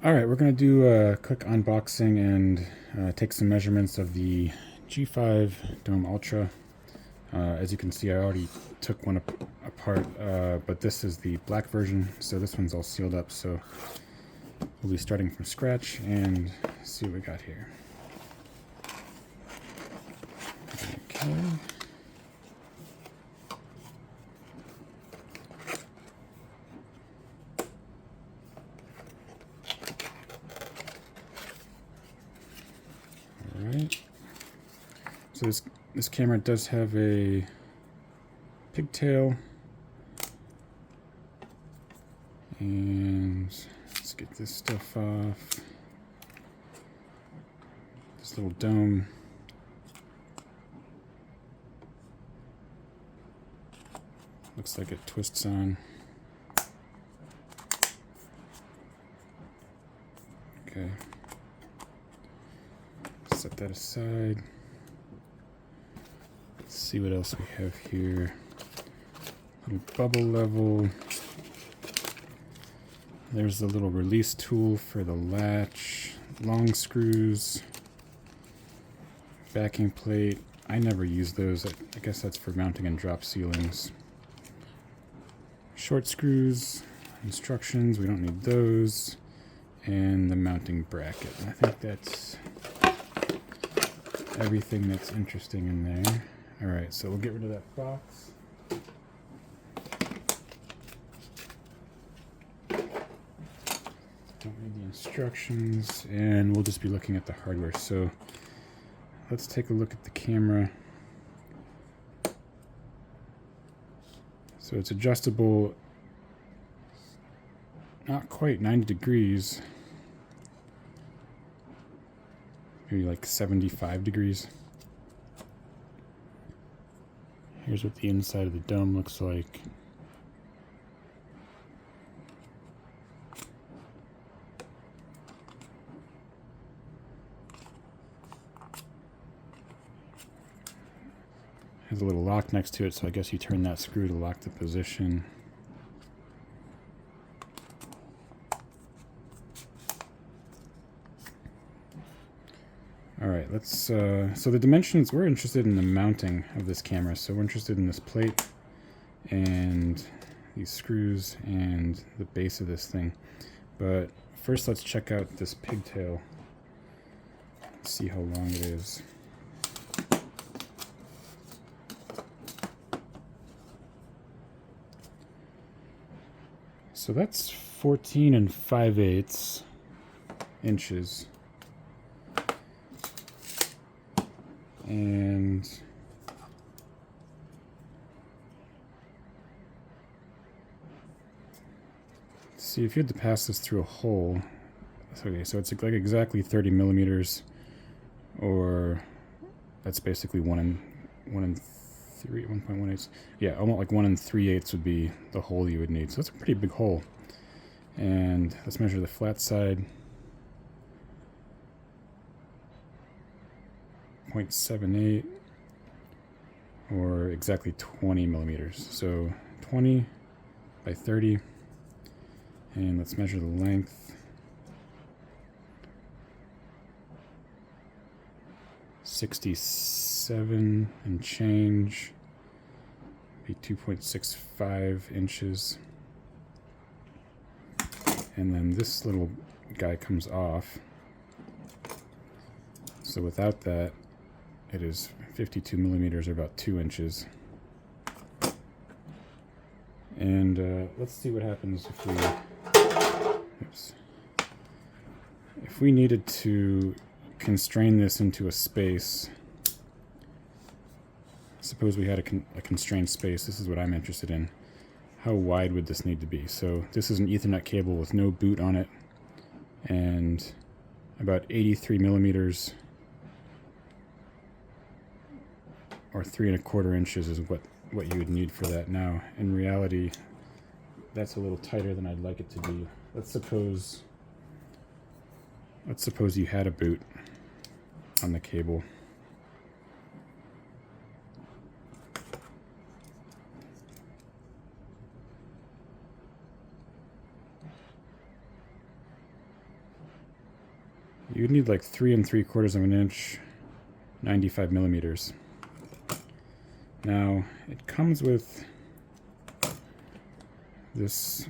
Alright, we're going to do a quick unboxing and take some measurements of the G5-Dome-Ultra. As you can see, I already took one apart, but this is the black version, so this one's all sealed up, so we'll be starting from scratch and see what we got here. Okay. Alright, so this camera does have a pigtail, and let's get this stuff off. This little dome. Looks like it twists on. Okay. Set that aside. Let's see what else we have here. Little bubble level. There's the little release tool for the latch. Long screws. Backing plate. I never use those. I guess that's for mounting and drop ceilings. Short screws. Instructions. We don't need those. And the mounting bracket. I think that's everything that's interesting in there. Alright, so we'll get rid of that box. Don't need the instructions, and we'll just be looking at the hardware. So let's take a look at the camera. So it's adjustable, not quite 90 degrees. Maybe like 75 degrees. Here's what the inside of the dome looks like. Has a little lock next to it, so I guess you turn that screw to lock the position. Alright, let's, so the dimensions, we're interested in the mounting of this camera, so we're interested in this plate and these screws and the base of this thing. But first let's check out this pigtail, see how long it is. So that's 14 5/8 inches. And see, if you had to pass this through a hole, okay, so it's like exactly 30 millimeters, or that's basically 1.18. Yeah, almost like 1 3/8 would be the hole you would need. So that's a pretty big hole. And let's measure the flat side. 0.78, or exactly 20 millimeters. So 20 by 30, and let's measure the length. 67 and change, be 2.65 inches. And then this little guy comes off. So without that, it is 52 millimeters, or about 2 inches. And let's see what happens if we needed to constrain this into a space. Suppose we had a constrained space. This is what I'm interested in. How wide would this need to be? So this is an Ethernet cable with no boot on it, and about 83 millimeters, or 3 1/4 inches is what you would need for that. Now, in reality, that's a little tighter than I'd like it to be. Let's suppose you had a boot on the cable. you'd need like 3 3/4 of an inch, 95 millimeters. Now, it comes with this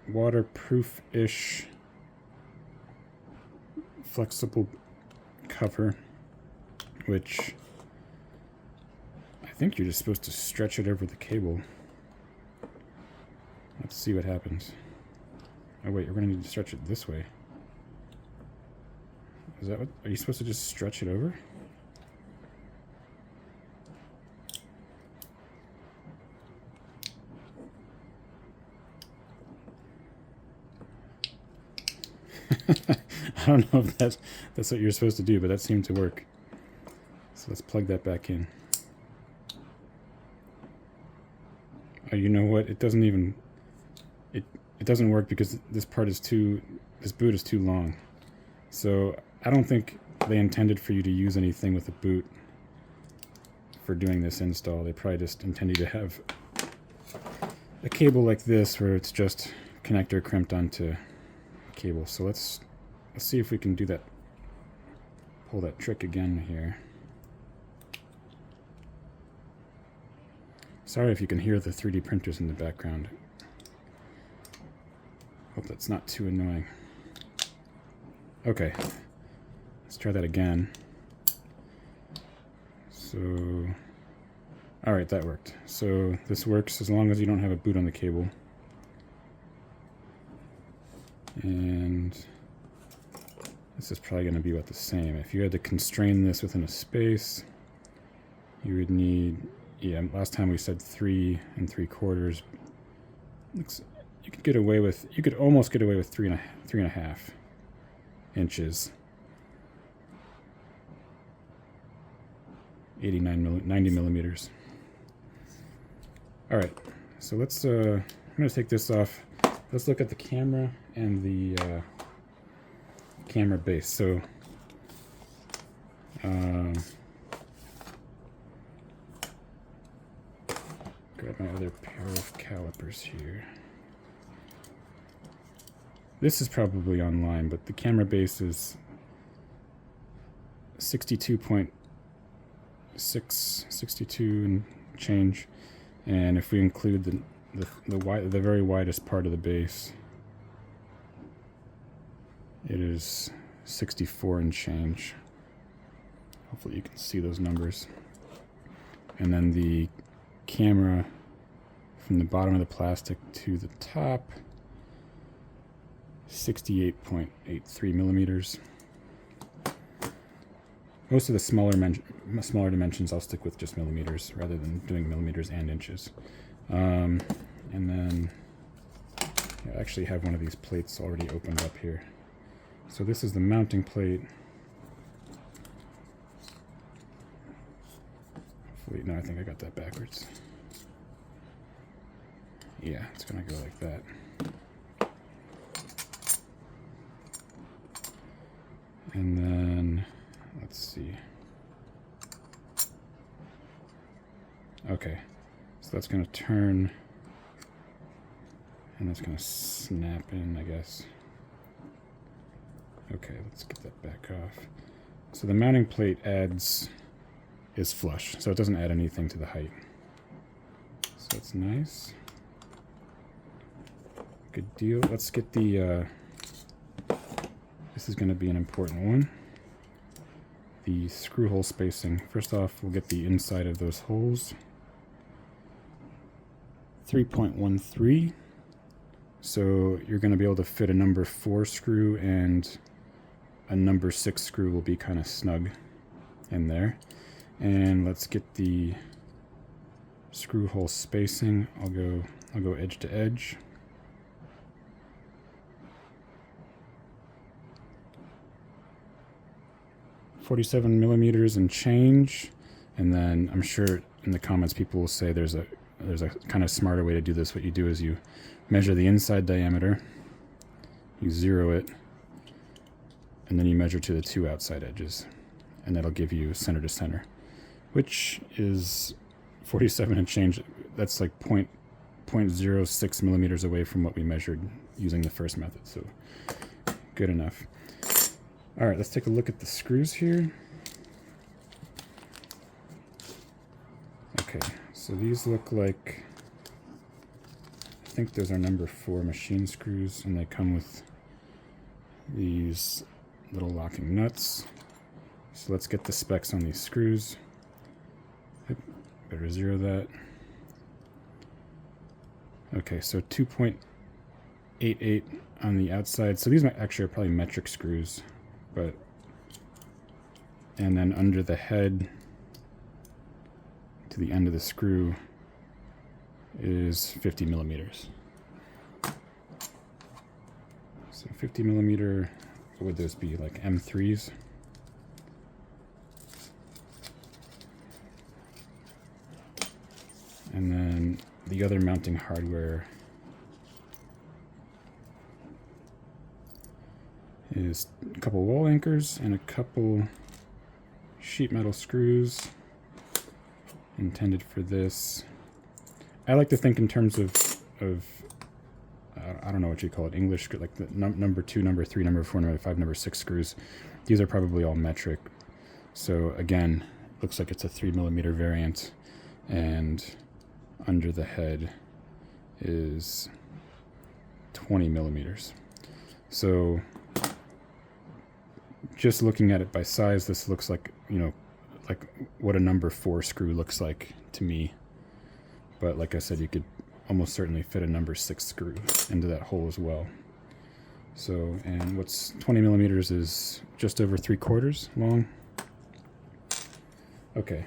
waterproof-ish flexible cover, which I think you're just supposed to stretch it over the cable. Let's see what happens. Oh wait, we're gonna need to stretch it this way. Is that what, are you supposed to just stretch it over? I don't know if that's what you're supposed to do, but that seemed to work. So let's plug that back in. Oh, you know what? It doesn't even, it doesn't work because this boot is too long. So I don't think they intended for you to use anything with a boot for doing this install. They probably just intended you to have a cable like this where it's just connector crimped onto a cable. So let's see if we can do that. Pull that trick again here. Sorry if you can hear the 3D printers in the background. Hope that's not too annoying. Okay, let's try that again. So, all right, that worked. So this works as long as you don't have a boot on the cable. And this is probably going to be about the same. If you had to constrain this within a space, you would need, yeah, last time we said 3 3/4. You could get away with, you could almost get away with 3.5 inches. 90 millimeters. All right, so let's, I'm gonna take this off. Let's look at the camera and the camera base. So, grab my other pair of calipers here. This is probably online, but the camera base is 62.6, 62 and change. And if we include the very widest part of the base, it is 64 and change. Hopefully you can see those numbers. And then the camera from the bottom of the plastic to the top, 68.83 millimeters. Most of the smaller dimensions I'll stick with just millimeters rather than doing millimeters and inches. And then I actually have one of these plates already opened up here. So this is the mounting plate. Hopefully, no, I think I got that backwards. Yeah, it's gonna go like that. And then, let's see. Okay, so that's gonna turn, and that's gonna snap in, I guess. Okay, let's get that back off. So the mounting plate is flush, so it doesn't add anything to the height. So that's nice. Good deal. Let's get the, this is gonna be an important one. The screw hole spacing. First off, we'll get the inside of those holes. 3.13. So you're going to be able to fit a number 4 screw, and a number 6 screw will be kind of snug in there. And let's get the screw hole spacing. I'll go edge to edge. .47 millimeters and change. And then I'm sure in the comments people will say there's a kind of smarter way to do this. What you do is you measure the inside diameter, you zero it, and then you measure to the 2 outside edges, and that'll give you center to center, which is 47 and change. That's like 0.06 millimeters away from what we measured using the first method, so good enough. All right, let's take a look at the screws here. Okay, so these look like, I think those are number 4 machine screws, and they come with these little locking nuts. So let's get the specs on these screws. Better zero that. Okay, so 2.88 on the outside. So these actually are probably metric screws, but, and then under the head to the end of the screw is 50 millimeters. So 50 millimeter, what would those be, like M3s? And then the other mounting hardware is a couple wall anchors and a couple sheet metal screws intended for this. I like to think in terms of I don't know what you call it, English, like the number 2, number 3, number 4, number 5, number 6 screws. These are probably all metric. So again, looks like it's a 3 millimeter variant, and under the head is 20 millimeters. So just looking at it by size, this looks like, you know, like what a number 4 screw looks like to me. But like I said, you could almost certainly fit a number 6 screw into that hole as well. So, and what's 20 millimeters is just over 3/4 long. Okay,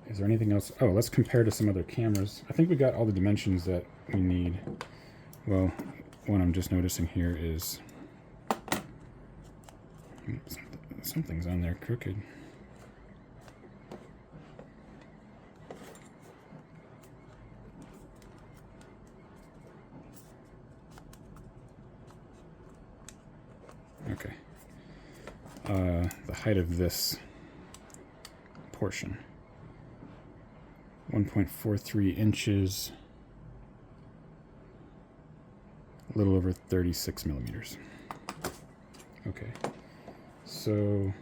is there anything else? Oh, let's compare to some other cameras. I think we got all the dimensions that we need. Well, one I'm just noticing here is something's on there crooked. Okay. The height of this portion, 1.43 inches, a little over 36 millimeters. Okay, so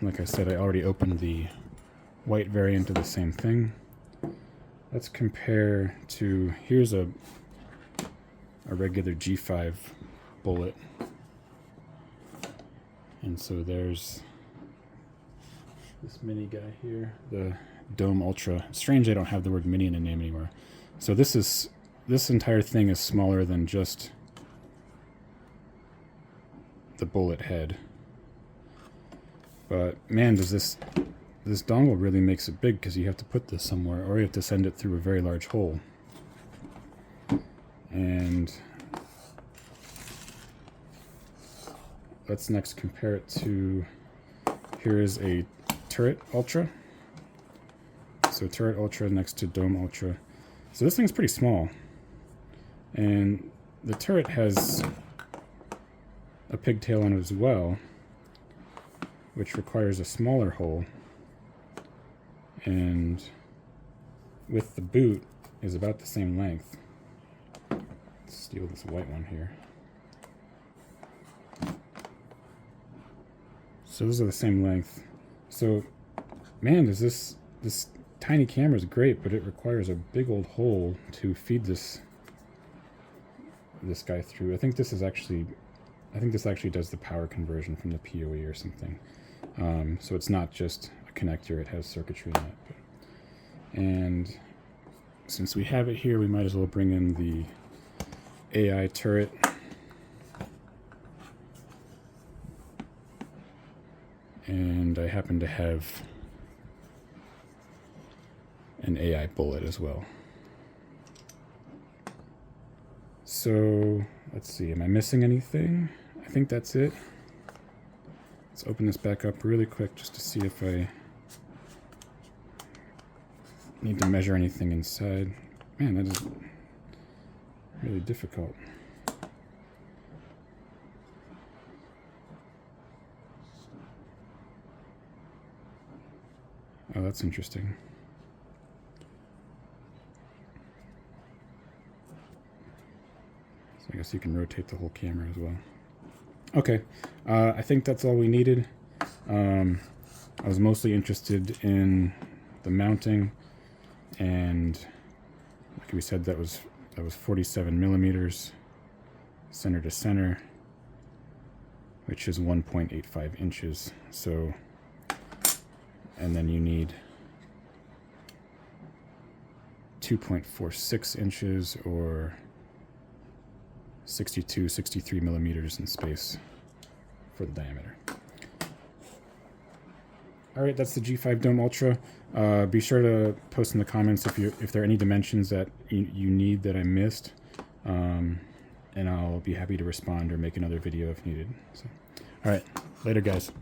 like I said, I already opened the white variant of the same thing. Let's compare to, here's a regular G5 bullet. And so there's this mini guy here, the Dome-Ultra. Strange they don't have the word mini in the name anymore. So this entire thing is smaller than just the bullet head. But man, does this dongle really makes it big, because you have to put this somewhere, or you have to send it through a very large hole. And let's next compare it to, here is a Turret Ultra. So Turret Ultra next to Dome Ultra. So this thing's pretty small. And the Turret has a pigtail on it as well, which requires a smaller hole. And with the boot is about the same length. Let's steal this white one here. So those are the same length. So, man, does this tiny camera is great, but it requires a big old hole to feed this guy through. I think this actually does the power conversion from the PoE or something. So it's not just a connector; it has circuitry in it. And since we have it here, we might as well bring in the AI turret. And I happen to have an AI bullet as well. So let's see, am I missing anything? I think that's it. Let's open this back up really quick just to see if I need to measure anything inside. Man, that is really difficult. Oh, that's interesting. So I guess you can rotate the whole camera as well. Okay, I think that's all we needed. I was mostly interested in the mounting, and like we said, that was 47 millimeters center to center, which is 1.85 inches. So, and then you need 2.46 inches or 63 millimeters in space for the diameter. All right, that's the G5-Dome-Ultra. Be sure to post in the comments if there are any dimensions that you need that I missed, and I'll be happy to respond or make another video if needed. So, all right, later, guys.